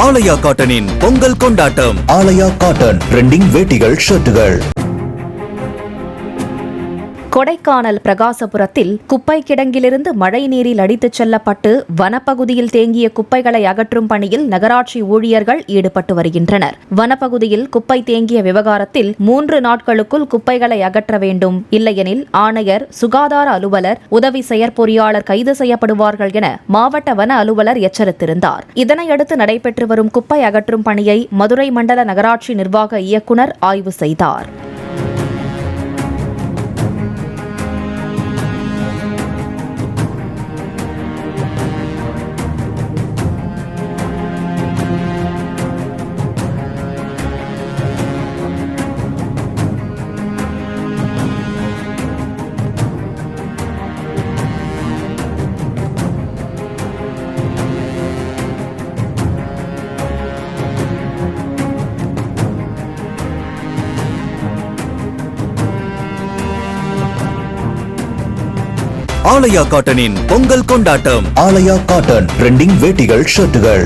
ஆலயா காட்டனின் பொங்கல் கொண்டாட்டம். ஆலயா cotton trending வேட்டிகள், ஷர்ட்டுகள். Kodaikanal பிரகாசபுரத்தில் குப்பை கிடங்கிலிருந்து மழை நீரில் அடித்துச் செல்லப்பட்டு வனப்பகுதியில் தேங்கிய குப்பைகளை அகற்றும் பணியில் நகராட்சி ஊழியர்கள் ஈடுபட்டு வருகின்றனர். வனப்பகுதியில் குப்பை தேங்கிய விவகாரத்தில் 3 நாட்களுக்குள் குப்பைகளை அகற்ற வேண்டும், இல்லையெனில் ஆணையர், சுகாதார அலுவலர், உதவி செயற்பொறியாளர் கைது செய்யப்படுவார்கள் என மாவட்ட வன அலுவலர் எச்சரித்திருந்தார். இதனையடுத்து நடைபெற்று வரும் குப்பை அகற்றும் பணியை மதுரை மண்டல நகராட்சி நிர்வாக இயக்குநர் ஆய்வு செய்தார். ஆலயா காட்டனின் பொங்கல் கொண்டாட்டம். ஆலயா காட்டன் ட்ரெண்டிங் வேட்டிகள், ஷர்ட்டுகள்.